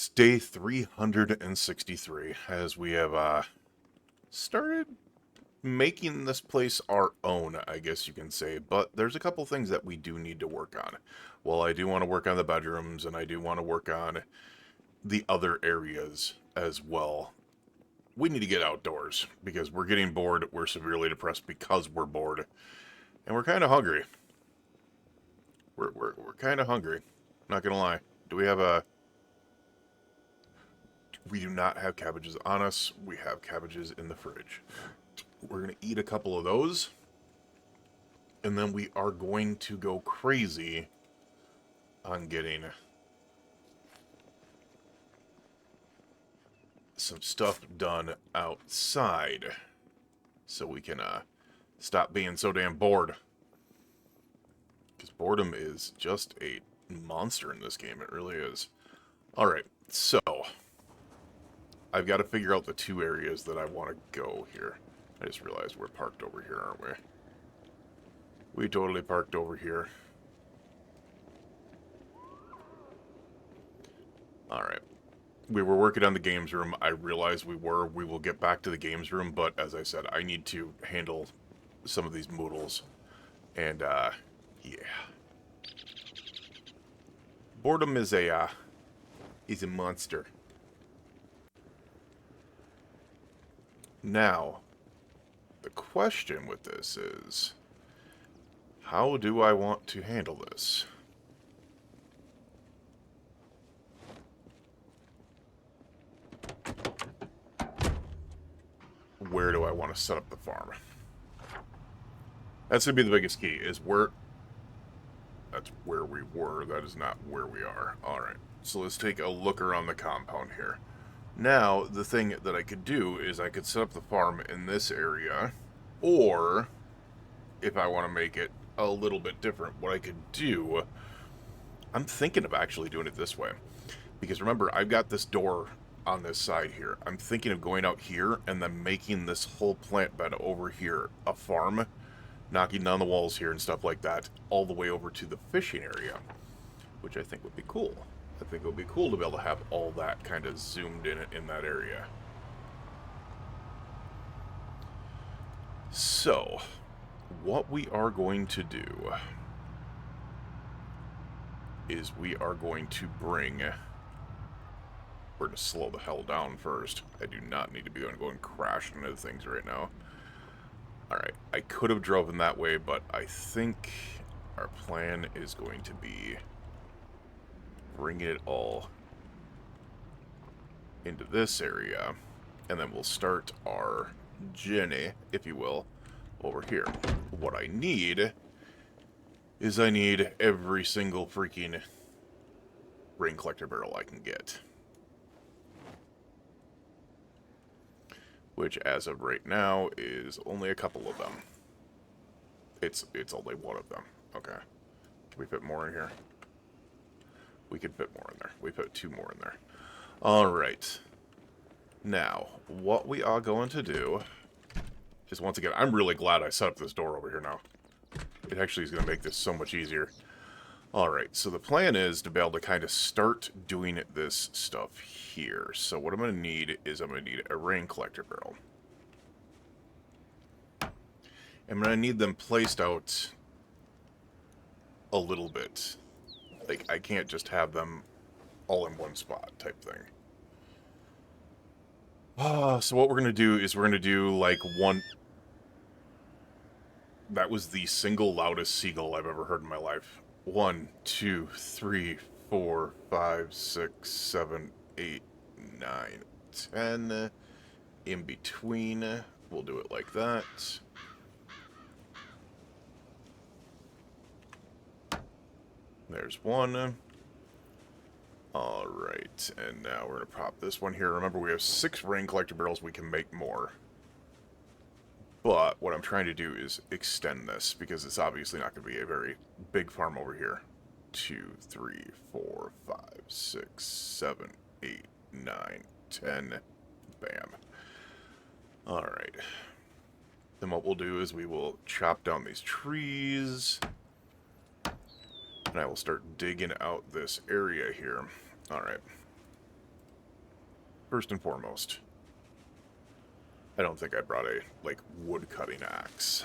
It's day 363 as we have started making this place our own, I guess you can say. But there's a couple things that we do need to work on. Well, I do want to work on the bedrooms, and I do want to work on the other areas as well. We need to get outdoors because we're getting bored. We're severely depressed because we're bored, and we're kind of hungry. We're kind of hungry. Not gonna lie. Do we have a? We do not have cabbages on us. We have cabbages in the fridge. We're going to eat a couple of those. And then we are going to go crazy on getting some stuff done outside. So we can stop being so damn bored. Because boredom is just a monster in this game. It really is. Alright, so I've got to figure out the two areas that I want to go here. I just realized we're parked over here, aren't we? We totally parked over here. Alright. We were working on the games room. I realized we were. We will get back to the games room, but as I said, I need to handle some of these moodles. And, yeah. Boredom is a monster. Now, the question with this is, how do I want to handle this? Where do I want to set up the farm? That's going to be the biggest key, is where... That's where we were, that is not where we are. Alright, so let's take a look around the compound here. Now, the thing that I could do is I could set up the farm in this area, or if I want to make it a little bit different, what I could do, I'm thinking of actually doing it this way. Because remember, I've got this door on this side here. I'm thinking of going out here and then making this whole plant bed over here a farm, knocking down the walls here and stuff like that, all the way over to the fishing area, which I think would be cool. I think it would be cool to be able to have all that kind of zoomed in that area. So, what we are going to do is we are going to bring... We're going to slow the hell down first. I do not need to be going crashing into things right now. Alright, I could have driven that way, but I think our plan is going to be bringing it all into this area, and then we'll start our journey, if you will, over here. What I need is I need every single freaking rain collector barrel I can get. Which, as of right now, is only a couple of them. It's only one of them. Okay. Can we fit more in here? We could fit more in there. We put 2 more in there. Alright. Now, what we are going to do is, once again, I'm really glad I set up this door over here now. It actually is going to make this so much easier. Alright, so the plan is to be able to kind of start doing this stuff here. So what I'm going to need is I'm going to need a rain collector barrel. I'm going to need them placed out a little bit. Like, I can't just have them all in one spot type thing. So what we're going to do is we're going to do, like, one... That was the single loudest seagull I've ever heard in my life. 1, 2, 3, 4, 5, 6, 7, 8, 9, 10. In between, we'll do it like that. There's one. Alright, and now we're going to pop this one here. Remember, we have 6 rain collector barrels. We can make more. But what I'm trying to do is extend this, because it's obviously not going to be a very big farm over here. 2, 3, 4, 5, 6, 7, 8, 9, 10. Bam. Alright. Then what we'll do is we will chop down these trees. And I will start digging out this area here. Alright. first and foremost, I don't think I brought a, like, wood-cutting axe.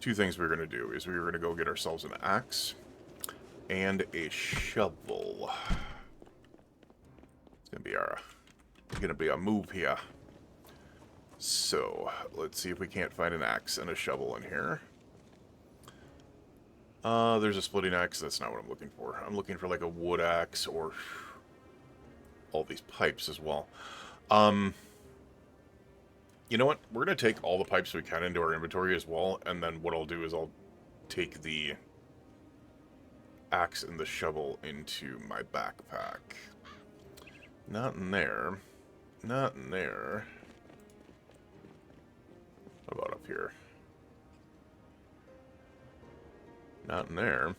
Two things we're going to do is we're going to go get ourselves an axe and a shovel. It's going to be a move here. So, let's see if we can't find an axe and a shovel in here. There's a splitting axe. That's not what I'm looking for. I'm looking for, like, a wood axe or all these pipes as well. You know what? We're going to take all the pipes we can into our inventory as well, and then what I'll do is I'll take the axe and the shovel into my backpack. Not in there. Not in there. What about up here? Not in there.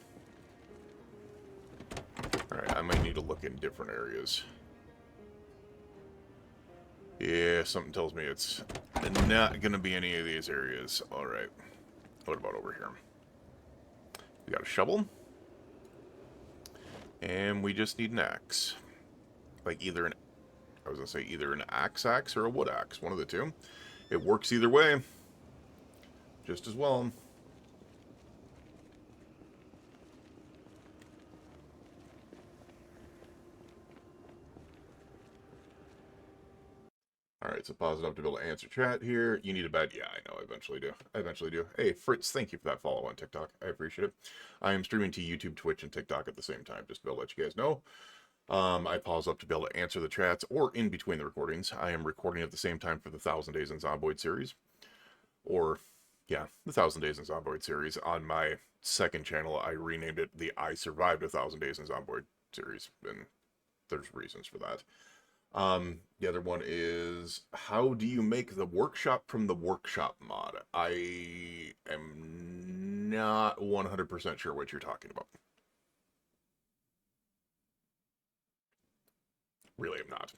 Alright, I might need to look in different areas. Yeah, something tells me it's not going to be any of these areas. Alright. What about over here? We got a shovel. And we just need an axe. Like either an... I was going to say either an axe or a wood axe. One of the two. It works either way. Just as well. Alright, so pause it up to be able to answer chat here. You need a bed? Yeah, I know, I eventually do. I eventually do. Hey, Fritz, thank you for that follow on TikTok. I appreciate it. I am streaming to YouTube, Twitch, and TikTok at the same time, just to be able to let you guys know. I pause up to be able to answer the chats, or in between the recordings. I am recording at the same time for the 1000 Days in Zomboid series. Or, yeah, the 1000 Days in Zomboid series. On my second channel, I renamed it the I Survived 1000 Days in Zomboid series, and there's reasons for that. The other one is, how do you make the workshop from the workshop mod? I am not 100% sure what you're talking about. Really am not.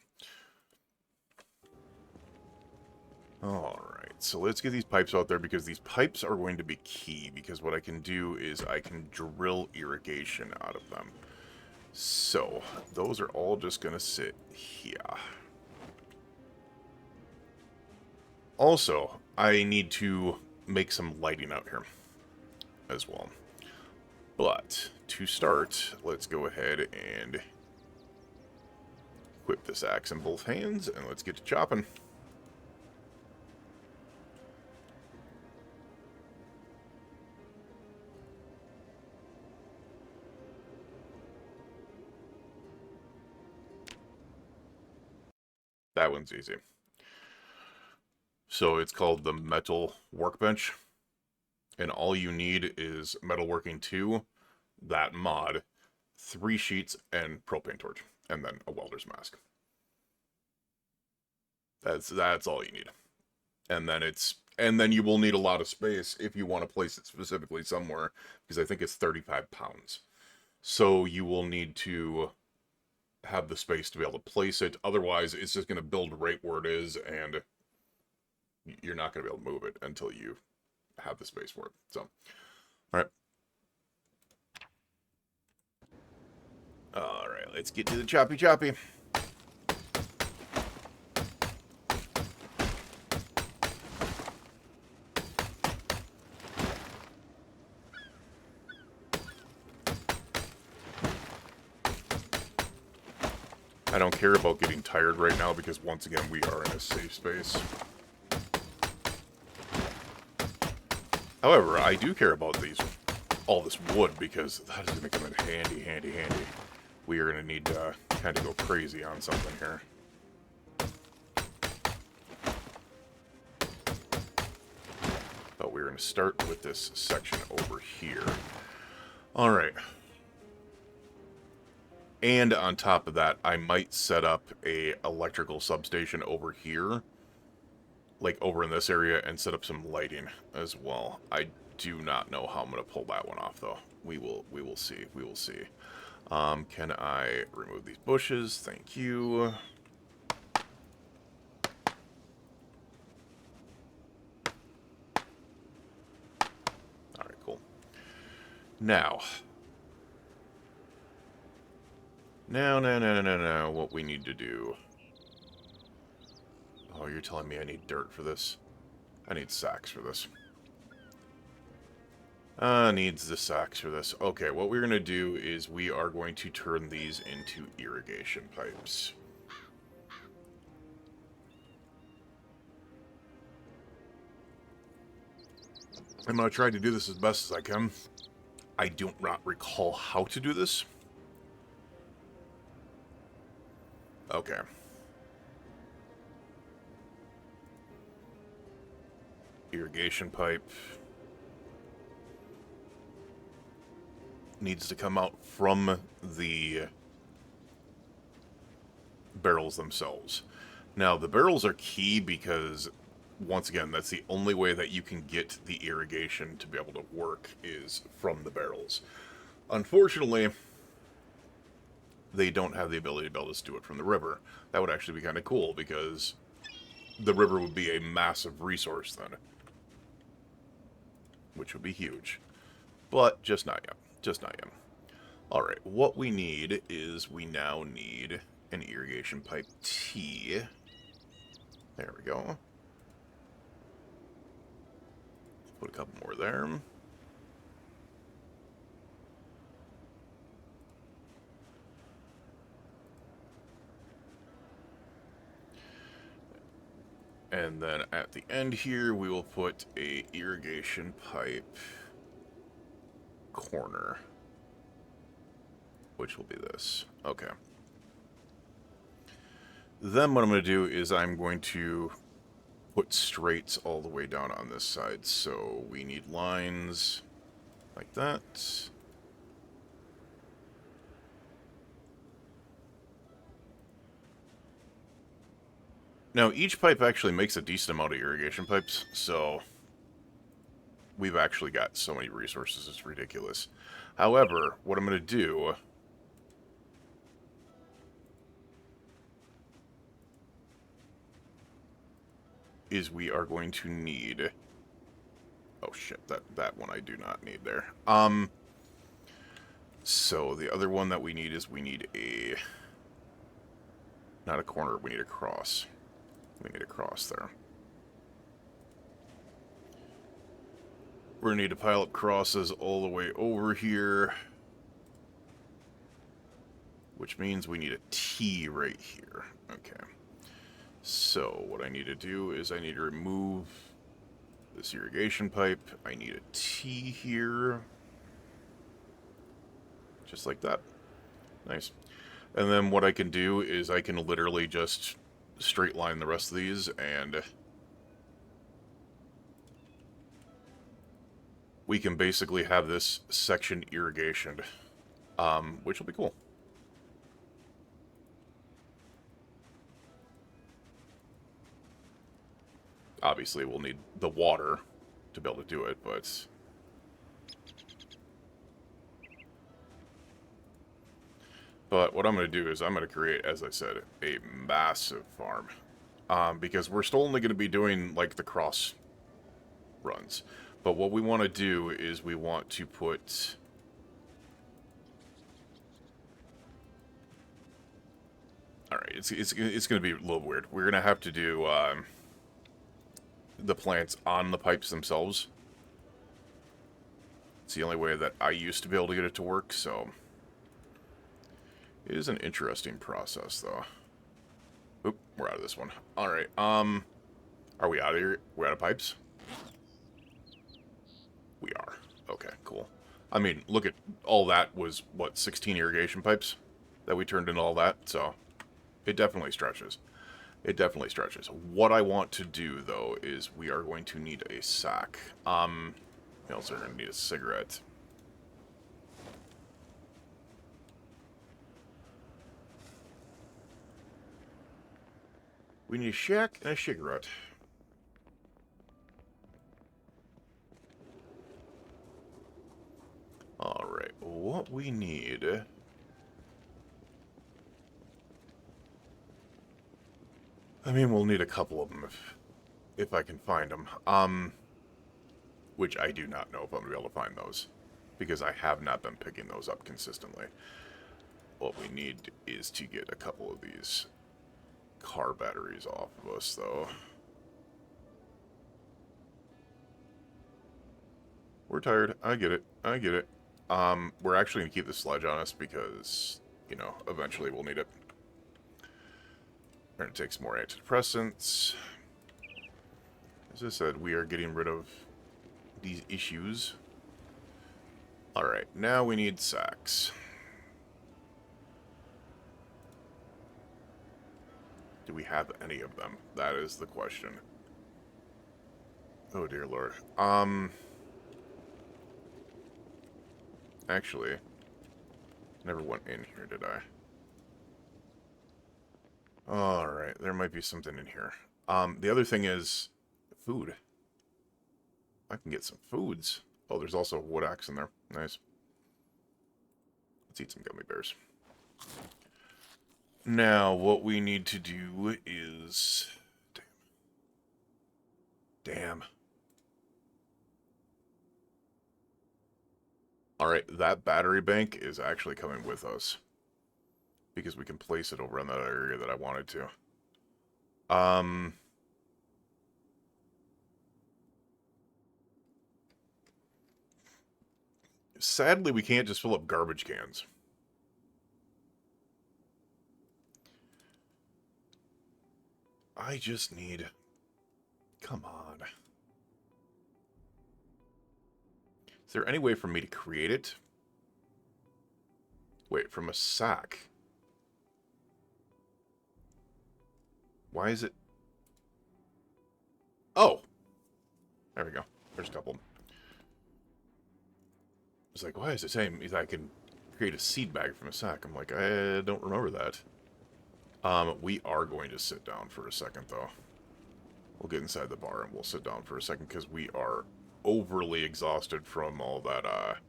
Alright, so let's get these pipes out there, because these pipes are going to be key, because what I can do is I can drill irrigation out of them. So, those are all just going to sit here. Also, I need to make some lighting out here as well. But, to start, let's go ahead and equip this axe in both hands, and let's get to chopping. That one's easy. So it's called the Metal Workbench. And all you need is Metalworking 2, that mod, 3 sheets, and propane torch. And then a welder's mask. That's all you need. And then you will need a lot of space if you want to place it specifically somewhere, because I think it's 35 pounds. So you will need to have the space to be able to place it. Otherwise, it's just going to build right where it is, and you're not going to be able to move it until you have the space for it. So, all right, let's get to the choppy. I don't care about getting tired right now, because once again, we are in a safe space. However, I do care about all this wood, because that is going to come in handy. We are going to need to kind of go crazy on something here. But we're going to start with this section over here. Alright. And on top of that, I might set up a electrical substation over here, like over in this area, and set up some lighting as well. I do not know how I'm going to pull that one off, though. We will see. We will see. Can I remove these bushes? Thank you. Alright, cool. Now, Now, no. What we need to do... Oh, you're telling me I need dirt for this? I need sacks for this. Needs the sacks for this. Okay, what we're going to do is we are going to turn these into irrigation pipes. I'm going to try to do this as best as I can. I do not recall how to do this. Okay. Irrigation pipe needs to come out from the barrels themselves. Now, the barrels are key because, once again, that's the only way that you can get the irrigation to be able to work is from the barrels. Unfortunately, they don't have the ability to be able to do it from the river. That would actually be kind of cool because the river would be a massive resource then, which would be huge. But just not yet. Just not yet. Alright, what we need is we now need an irrigation pipe T. There we go. Put a couple more there. And then at the end here, we will put a irrigation pipe corner, which will be this. Okay. Then what I'm going to do is I'm going to put straights all the way down on this side. So we need lines like that. Now, each pipe actually makes a decent amount of irrigation pipes, so we've actually got so many resources, it's ridiculous. However, what I'm going to do is we are going to need... Oh shit, that one I do not need there. So the other one that we need is we need a... Not a corner, we need a cross. We need a cross there. We're going to need to pile up crosses all the way over here. Which means we need a T right here. Okay. So what I need to do is I need to remove this irrigation pipe. I need a T here. Just like that. Nice. And then what I can do is I can literally just straight line the rest of these and we can basically have this section irrigated, which will be cool. Obviously, we'll need the water to be able to do it, but... But what I'm going to do is I'm going to create, as I said, a massive farm. Because we're still only going to be doing, like, the cross runs. But what we want to do is we want to put... Alright, it's going to be a little weird. We're going to have to do the plants on the pipes themselves. It's the only way that I used to be able to get it to work, so... It is an interesting process, though. Oop, we're out of this one. Alright, are we out of here? We're out of pipes? We are. Okay, cool. I mean, look at all that was, what, 16 irrigation pipes that we turned into all that, so it definitely stretches. It definitely stretches. What I want to do, though, is we are going to need a sack. We also are going to need a cigarette. We need a shack and a cigarette. Alright, what we need... I mean, we'll need a couple of them if I can find them. Which I do not know if I'm going to be able to find those. Because I have not been picking those up consistently. What we need is to get a couple of these car batteries off of us, though. We're tired. I get it. I get it. We're actually going to keep the sledge on us because, you know, eventually we'll need it. We're going to take some more antidepressants. As I said, we are getting rid of these issues. Alright, now we need sacks. Do we have any of them? That is the question. Oh dear lord. Actually, never went in here, did I? Alright, there might be something in here. The other thing is food. I can get some foods. Oh, there's also a wood axe in there. Nice. Let's eat some gummy bears. Now, what we need to do is... Damn. Alright, that battery bank is actually coming with us. Because we can place it over in that area that I wanted to. Sadly, we can't just fill up garbage cans. I just need... Come on. Is there any way for me to create it? Wait, from a sack. Why is it... Oh! There we go. There's a couple. It's like, why is it saying I can create a seed bag from a sack? I'm like, I don't remember that. We are going to sit down for a second, though. We'll get inside the bar and we'll sit down for a second because we are overly exhausted from all that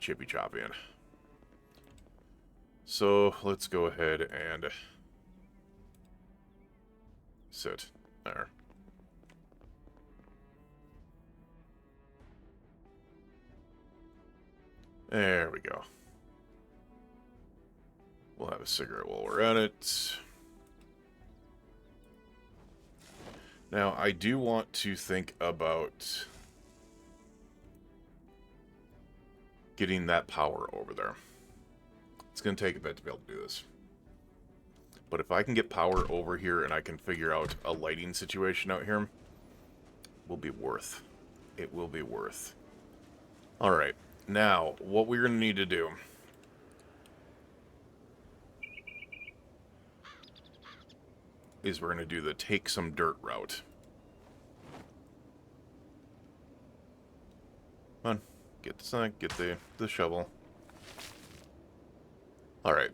chippy chopping. So let's go ahead and sit there. There we go. We'll have a cigarette while we're at it. Now, I do want to think about getting that power over there. It's going to take a bit to be able to do this. But if I can get power over here and I can figure out a lighting situation out here, it will be worth. It will be worth. Alright, now, what we're going to need to do is we're going to do the take some dirt route. Come on, get the shovel. Alright.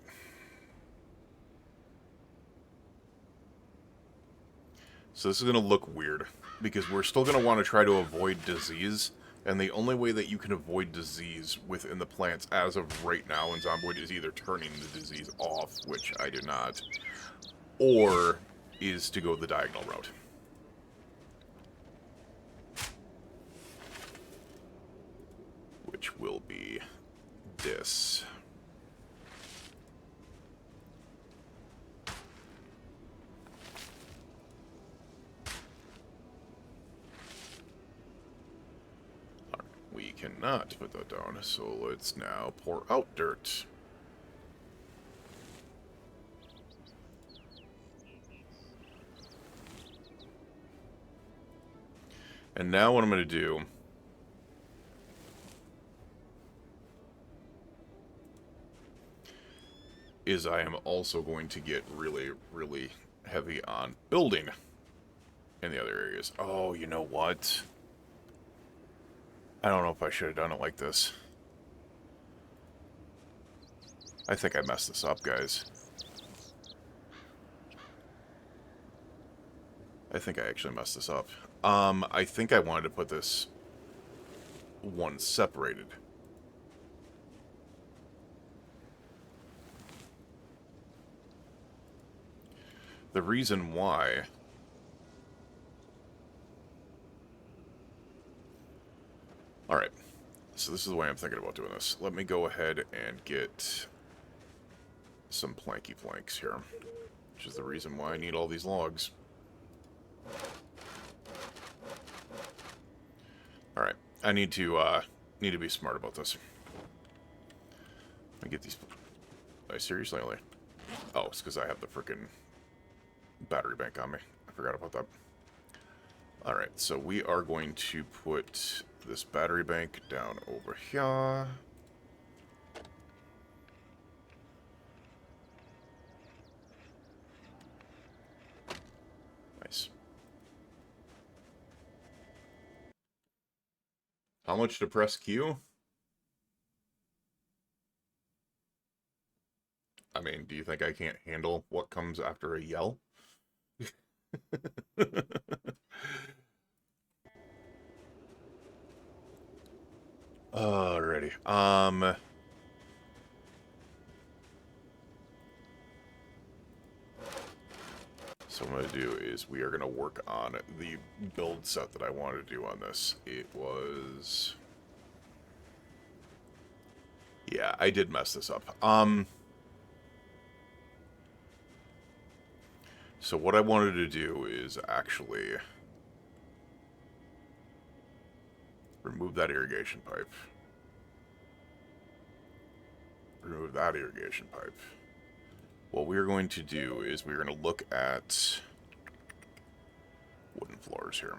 So this is going to look weird, because we're still going to want to try to avoid disease, and the only way that you can avoid disease within the plants as of right now in Zomboid is either turning the disease off, which I do not, or is to go the diagonal route. Which will be this. Alright, we cannot put that down, so let's now pour out dirt. And now what I'm going to do is I am also going to get really, really heavy on building in the other areas. Oh, you know what? I don't know if I should have done it like this. I think I messed this up, guys. I think I actually messed this up. I think I wanted to put this one separated. The reason why... Alright, so this is the way I'm thinking about doing this. Let me go ahead and get some planky planks here, which is the reason why I need all these logs. Alright, I need to be smart about this. I get these... I seriously only... Oh, it's because I have the frickin' battery bank on me. I forgot about that. Alright, so we are going to put this battery bank down over here. Nice. How much to press Q? I mean, do you think I can't handle what comes after a yell? Alrighty. So what I'm going to do is we are going to work on the build set that I wanted to do on this. It was... Yeah, I did mess this up. So what I wanted to do is actually remove that irrigation pipe. Remove that irrigation pipe. What we're going to do is we're going to look at wooden floors here.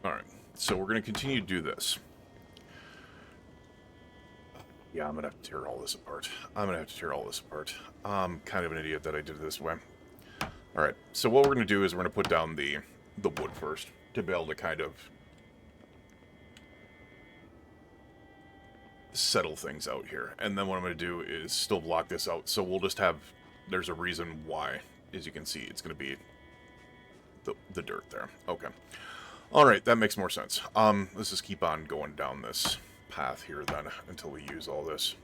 Alright, so we're going to continue to do this. Yeah, I'm going to have to tear all this apart. I'm kind of an idiot that I did it this way. Alright, so what we're going to do is we're going to put down the wood first to be able to kind of settle things out here. And then what I'm going to do is still block this out. So we'll just have... There's a reason why. As you can see, it's going to be the dirt there. Okay. Alright, that makes more sense. Let's just keep on going down this path here then until we use all this.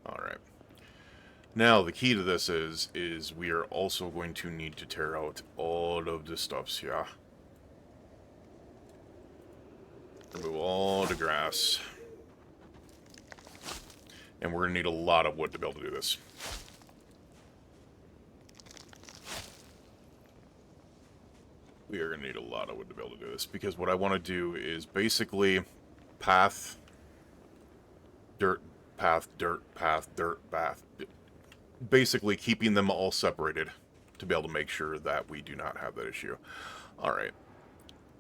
Alright. Now, the key to this is we are also going to need to tear out all of the stuffs here. Remove all the grass. And we're going to need a lot of wood to be able to do this. We are going to need a lot of wood to be able to do this, because what I want to do is basically path, dirt, path, dirt, path, dirt, path. Basically keeping them all separated to be able to make sure that we do not have that issue. Alright.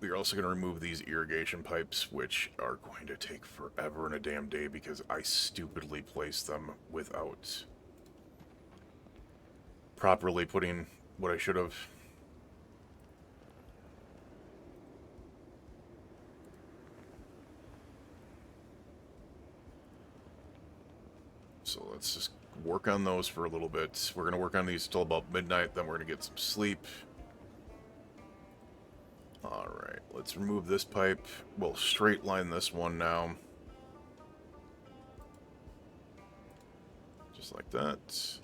We are also going to remove these irrigation pipes, which are going to take forever and a damn day because I stupidly placed them without properly putting what I should have. So let's just work on those for a little bit. We're going to work on these till about midnight, then we're going to get some sleep. Alright, let's remove this pipe. We'll straight line this one now. Just like that.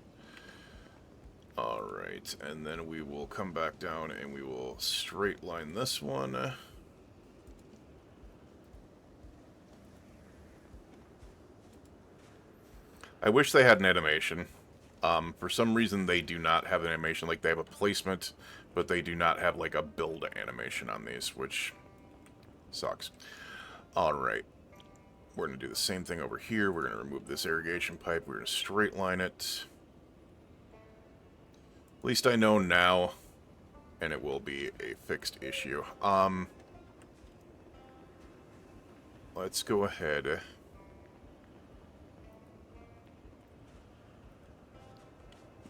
Alright, and then we will come back down and we will straight line this one. I wish they had an animation. For some reason, they do not have an animation. Like, they have a placement, but they do not have, like, a build animation on these, which sucks. Alright. We're going to do the same thing over here. We're going to remove this irrigation pipe. We're going to straight line it. At least I know now, and it will be a fixed issue. Let's go ahead.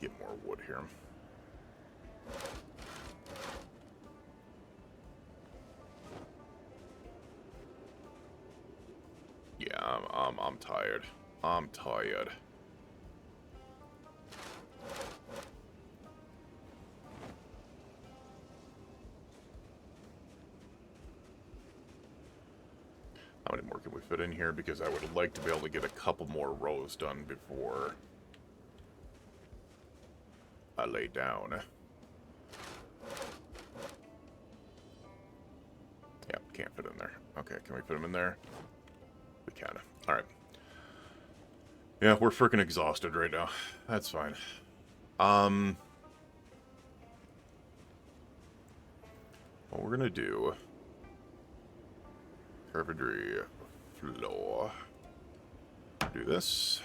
Get more wood here. Yeah, I'm tired. I'm tired. put in here because I would like to be able to get a couple more rows done before I lay down. Yeah, can't fit in there. Okay, can we fit them in there? We can. Alright. Yeah, we're freaking exhausted right now. That's fine. What we're gonna do... Carpentry floor. Do this.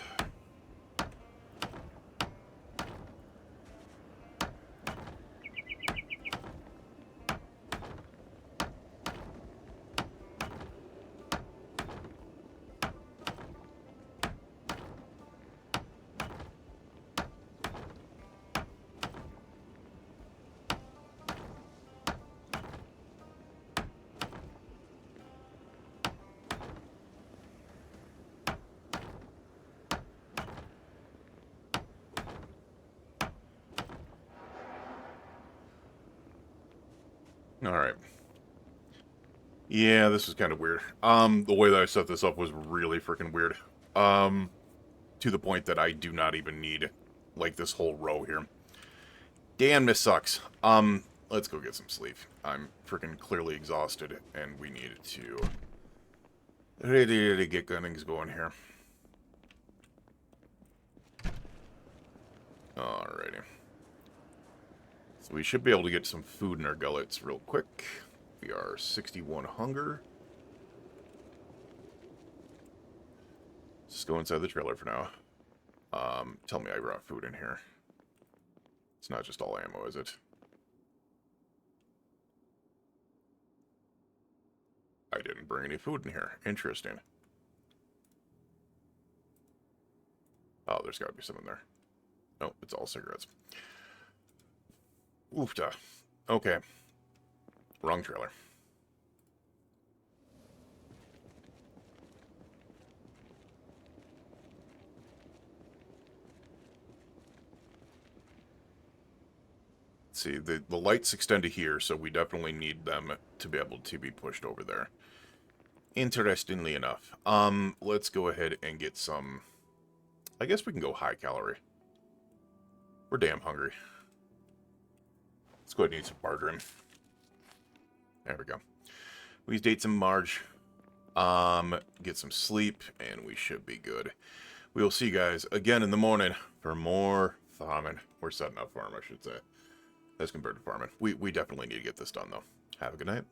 Alright. Yeah, this is kind of weird. The way that I set this up was really freaking weird. To the point that I do not even need, like, this whole row here. Damn, this sucks. Let's go get some sleep. I'm freaking clearly exhausted, and we need to really get things going here. Alrighty. So we should be able to get some food in our gullets real quick. We are 61 hunger. Let's just go inside the trailer for now. Tell me I brought food in here. It's not just all ammo, is it? I didn't bring any food in here. Interesting. Oh, there's got to be some in there. No, it's all cigarettes. Oofta. Okay. Wrong trailer. Let's see, the lights extend to here, so we definitely need them to be able to be pushed over there. Interestingly enough, let's go ahead and get some... I guess we can go high calorie. We're damn hungry. Let's go ahead and eat some margarine. There we go. We date some Marge. Get some sleep, and we should be good. We will see you guys again in the morning for more farming. We're setting up farm, I should say. As compared to farming. We definitely need to get this done, though. Have a good night.